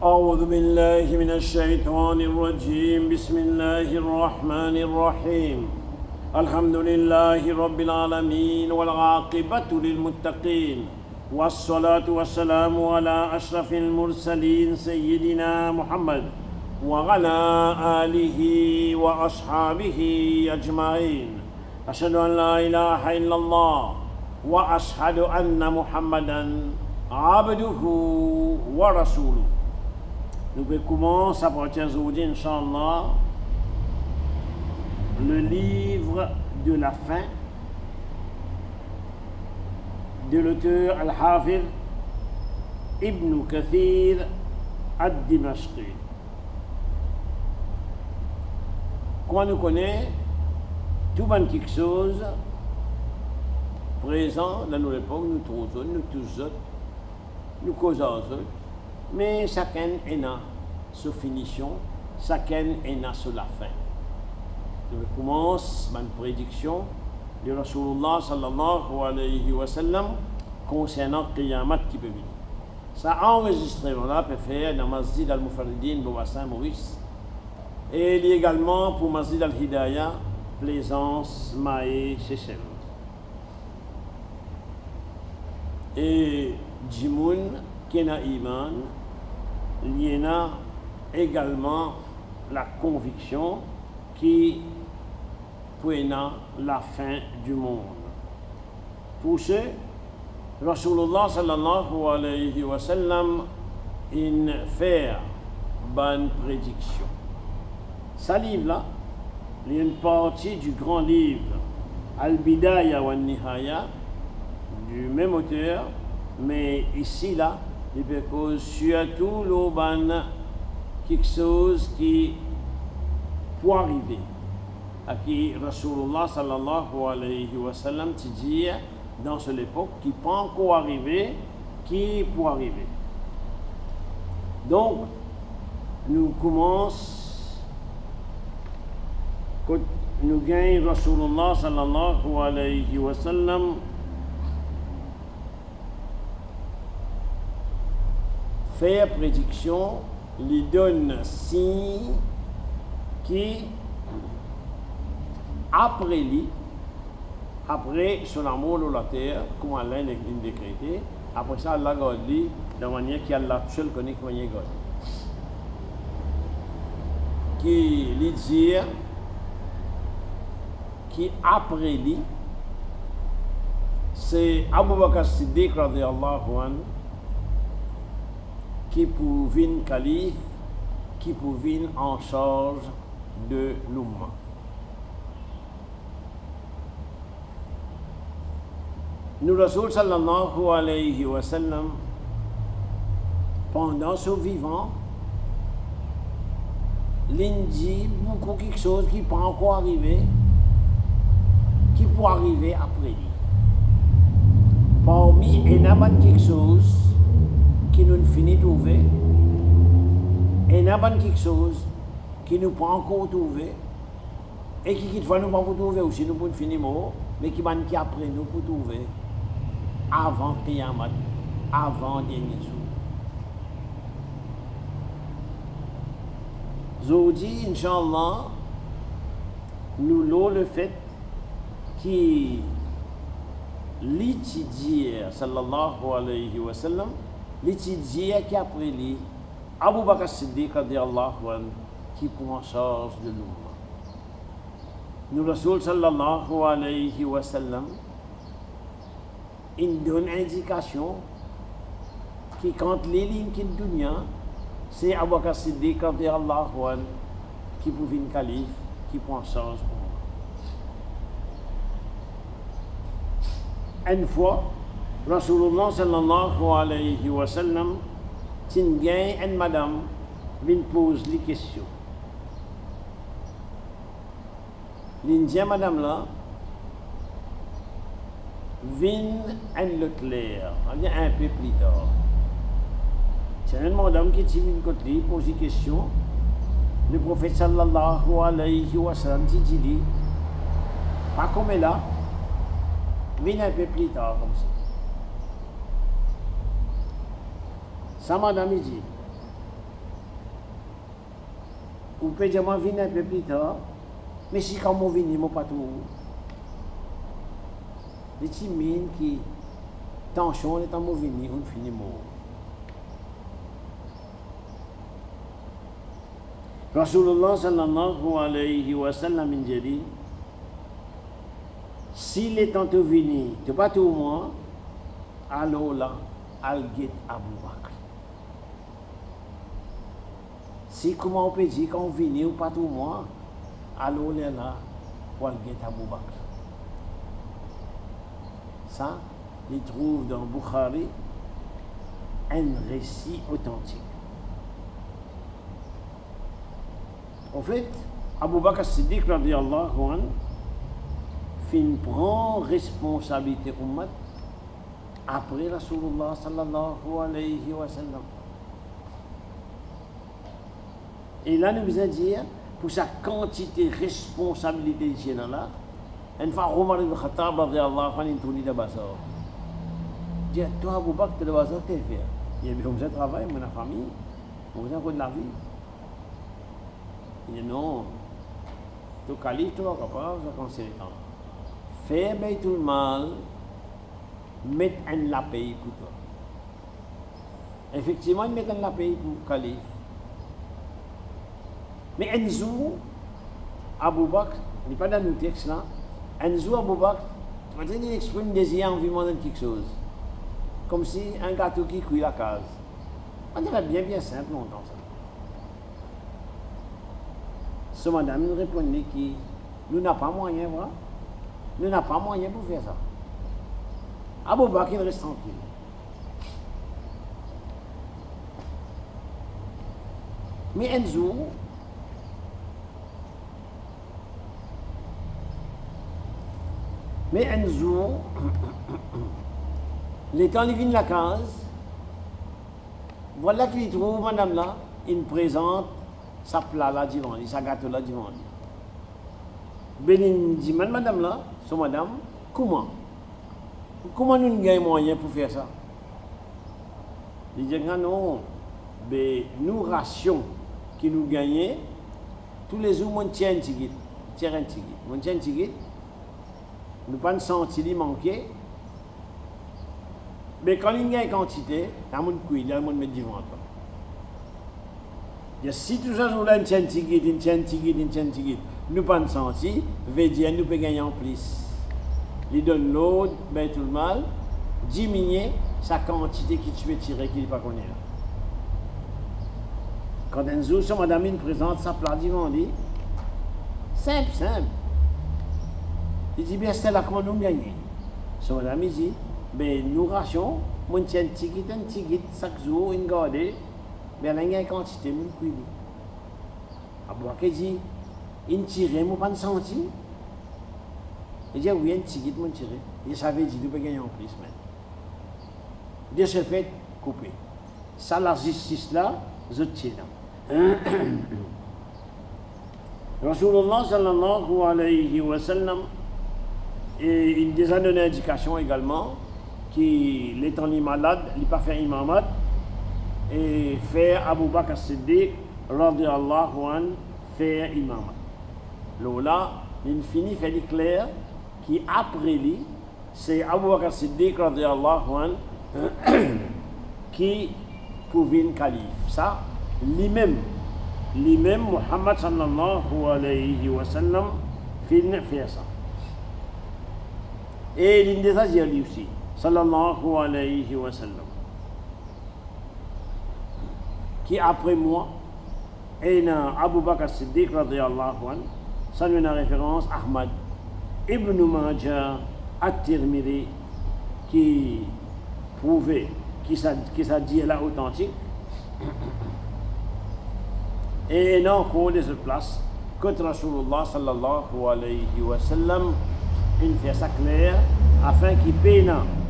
أعوذ بالله من الشيطان الرجيم بسم الله الرحمن الرحيم الحمد لله رب العالمين والعاقبة للمتقين والصلاة والسلام على أشرف المرسلين سيدنا محمد وعلى آله وأصحابه أجمعين أشهد أن لا إله إلا الله وأشهد أن محمدا عبده ورسوله. Nous commençons à partir d'aujourd'hui, Inch'Allah, le livre de la fin de l'auteur Al-Hafidh Ibn Kathir Ad-Dimashqi. Quand nous connaissons tout bon quelque chose présent dans notre époque, nous trouvons, nous tous autres, nous causons autres, mais chacun est à sa finition, chacun est à la fin. Je commence ma prédiction de Rasulullah sallallahu alayhi wa sallam concernant Qiyamat qui peut venir. Ça enregistrement-là peut faire dans Masjid al-Mufaridin, Bouba Maurice, et il y a également pour Masjid al-Hidayah, Plaisance, Maé, Seychelles. Et Jimoun, Kena Iman, il y a également la conviction qui prend la fin du monde. Pour ce, Rasulullah sallallahu alayhi wa sallam il fait bonne prédiction. Ce livre-là, il y a une partie du grand livre Al-Bidaya wa Nihaya du même auteur, mais ici là, il peut cause surtout l'auban quelque chose qui peut arriver à qui Rasulullah sallallahu alayhi wa sallam te dit dans cette époque qui peut encore arriver, qui peut arriver. Donc, nous commençons quand nous gagnons Rasulullah sallallahu alayhi wa sallam faire prédiction, lui donne signe qui, après son amour de la terre, comme Allah l'a décrété, après ça, Allah a dit de manière qui Allah seul connaît comment il est. Qui lui dit, qui après lui, c'est Abu Bakr Siddiq radiyallahu anhu, qui pour venir calife, qui pour venir en charge de l'Umma. Nous, Rasul sallallahu alayhi wa sallam, pendant son vivant, il dit beaucoup quelque chose qui peut encore arriver, qui peut arriver après lui. Parmi, il y a quelque chose qui nous finit de trouver, et il y a quelque chose qui nous peut encore trouver, et qui va nous pas trouver aussi, nous pouvons finir mort, mais qui après nous pour trouver, avant Qiyamah, avant dernier jour. Aujourd'hui, Inch'Allah, nous l'avons le fait qui l'étudier, sallallahu alayhi wa sallam, l'étudier qui après lui, Abu Bakr Siddiq radiyallahu anhu, qui prend en charge de l'Umma. Nous, Rasul sallallahu alayhi wa sallam, il donne indication que quand les lignes quittent dunya, c'est Abu Bakr Siddiq radiyallahu anhu qui peut venir calife, qui prend en charge de l'Umma. Une fois, Rasulullah sallallahu alayhi wa sallam, Tingain et madame, vient poser les questions. L'Indien madame là, vient le clair, un peu plus tard. C'est une madame qui tient une côté, pose des questions. Le prophète sallallahu alayhi wa sallam dit, pas comme elle là, vient un peu plus tard comme ça. Ça, madame, il dit, ou peut dire moi venir un peu plus tard, mais si quand moi venir, moi pas tout. Les petits mines qui tension les temps moi venir, on finit mort. Rasulullah sallallahu alayhi wa sallam a dit, s'il est temps de venir, tu pas tout moi, alors là, al-Git Abu Bakr. Si comment on peut dire quand on vient ou pas tout moi, alors là, al-Git Abu Bakr. Ça, il trouve dans Bukhari un récit authentique. En fait, Abu Bakr Siddiq radiyallahu anhu prend responsabilité ummat après Rasulullah sallallahu alayhi wa sallam. Et là, nous besoin dire, pour sa quantité de responsabilité ici là, une fois Omar ibn Khattab radiyallahu anhu tourné de bazar. Dit, toi Abu Bakr, tu le bazar, tu fais. Il y a besoin de travail, mon famille, on a besoin de la vie. Il dit non, tu calife, tu vas capable, tu vas conseiller le temps. Fais tout le mal, mettre un la paye pour toi. Effectivement, il met un la paye pour le calife. Mais un jour, Abu Bakr, il n'est pas dans le texte là, un jour Abu Bakr, il exprime des désir envie de manger quelque chose. Comme si un gâteau qui cuit la case. On dirait bien simple, on entend ça. Ce madame nous répondait que nous n'avons pas moyen, voilà. Nous n'avons pas moyen pour faire ça. Abu Bakr, il reste tranquille. Mais un jour, les temps il vient de la case, voilà qu'il trouve madame là, il présente sa plat là devant lui, sa gâteau là devant lui. Bénin dit, madame là, son madame, comment nous gagnons moyen pour faire ça? Il dit, non, mais nous rations qui nous gagnons, tous les jours, on tient un tigit, on tient un tigit, nous pas senti de manquer, mais quand il y a une quantité, il y a un coup, il y a un met devant toi. Si tout ça, nous avons un tigit, nous pas senti, veut dire nous pouvons gagner en plus. Il donne l'autre, ben tout le mal, diminuer sa quantité qui tu peux tirer, qu'il n'est pas connu. Quand un jour, son madame il présente sa plat devant lui, simple. Il dit, bien, c'est là comment nous gagnons. Son madame il dit, ben nous rations, mon tient un tigit, chaque jour, une garde, ben il y a une quantité, nous cuisons. Abu Bakr dit, il tire, moi pas senti. Il dit, oui, un tigit, moi tiré. Il savait dire, nous pouvons gagner en plus. De ce fait, couper. Ça, la justice là, je tiens. Rasulullah sallallahu alayhi wa sallam, et il nous a donné une indication également qu'il est malade, il n'a pas fait imamat, et faire Abu Bakr Siddiq, radiyallahu anhu, faire imamat. Là, il finit fait clair qu'après lui, c'est Abu Bakr Siddiq, radiyallahu anhu, qui pouvait être calife. Ça, lui-même, Muhammad sallallahu alayhi wa sallam, finit faire ça. Et il nous a dit lui aussi, sallallahu alayhi wa sallam, qui après moi, et Abu Bakr Siddiq radiyallahu anhu, ça nous a une référence Ahmad Ibn Majah At-Tirmidhi qui prouvait qui ça dit là authentique et non pour les autres places que Rasulullah sallallahu alayhi wa sallam il fait ça clair afin qu'il paye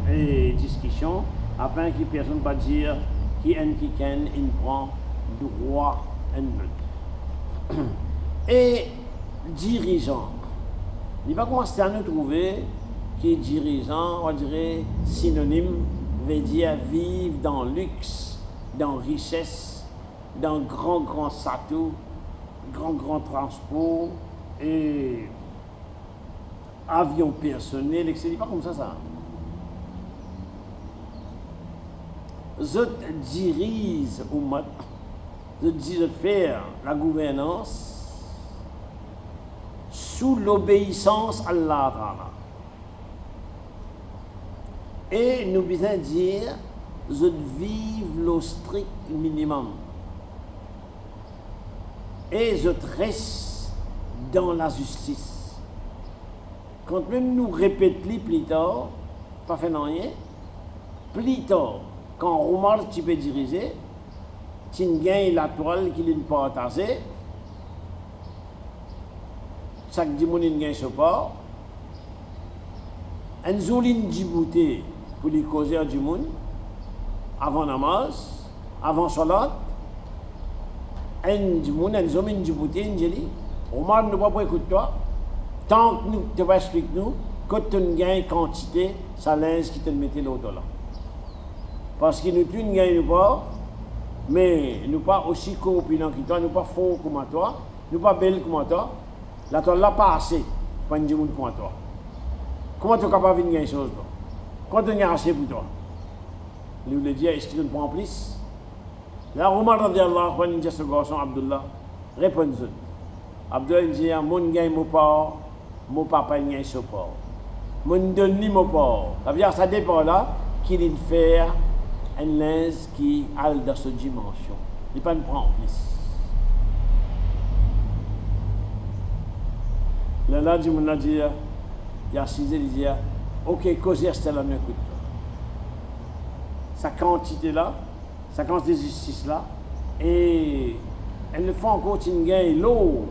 une discussion afin que personne ne va dire qui il prend droit et dirigeant. Il va commencer à nous trouver qui est dirigeant, on dirait synonyme, veut dire vivre dans le luxe, dans la richesse, dans grand château, grand transport et avion personnel, etc. Pas comme ça. Je dirige je faire la gouvernance sous l'obéissance à Allah. Et nous besoin dire, je vive le strict minimum. Et je reste dans la justice. Quand même nous répétons plus tard, pas fait rien, plus tard, quand Omar tu peux diriger, tu gagnes la toile qu'il est partagée, chaque dimanche gagne ce port, un zolin Djibouti pour les causer du monde, avant namaz, avant salat, un zomin Djibouti, un jeli, Omar ne va pas écouter toi, tant que nous te vas expliquer nous, que tu gagnes quantité, ça linge qui te mettait l'autre là. Parce que nous ne gagnons pas, mais nous pas aussi corpulents que toi, nous pas forts comme toi, nous pas belles comme toi. La toile là pas assez pour un monde comme toi. Comment tu es capable de gagner chose là? Quand tu as assez pour toi? Nous lui dit, est-ce que tu ne prends plus? Là, Omar radiallahu anhu dit ce garçon Abdullah, réponds-nous. Abdullah dit, mon gagne mon port, mon papa gagne ce port. Mon donne mon port. Ça veut dire ça dépend là qu'il fait un linge qui a dans cette dimension. Il ne peut pas prendre plus. Là, il m'a dit, il y a 6 ans, il dit, ok, causer c'est la même écoute. Sa quantité là, sa quantité de justice là, et elle ne fait encore une gain l'eau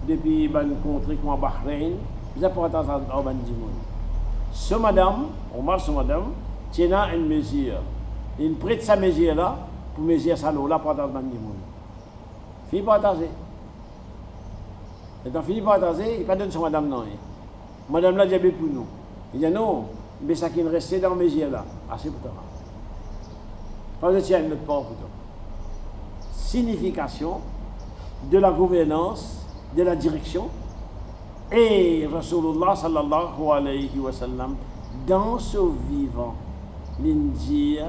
depuis une contrée comme Bahreïn, ils apportent à Ban Dimoun. Ce madame, Omar, ce madame, tient une mesure. Il prête sa mesure là pour mesurer sa l'eau là pour Ban Dimoun. Fini partager. Et quand fini partager, il ne donne son madame non. Madame là, j'ai pour nous. Il dit non, mais ça qui reste dans la mesure là. Assez pour toi. Pas de tiens notre part pour toi. Signification de la gouvernance, de la direction. Et Rasulullah sallallahu alayhi wa sallam, dans ce vivant, il dit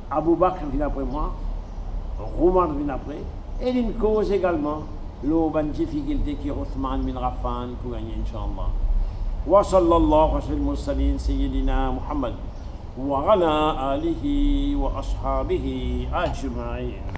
Abu Bakr vient après moi, Omar vient après, et il cause également l'autre difficulté qui est Othman bin Affan pour gagner, Inch'Allah. Wa sallallahu alayhi wa sallam, Sayyidina Muhammad, wa ala alihi wa ashabihi ajma'in.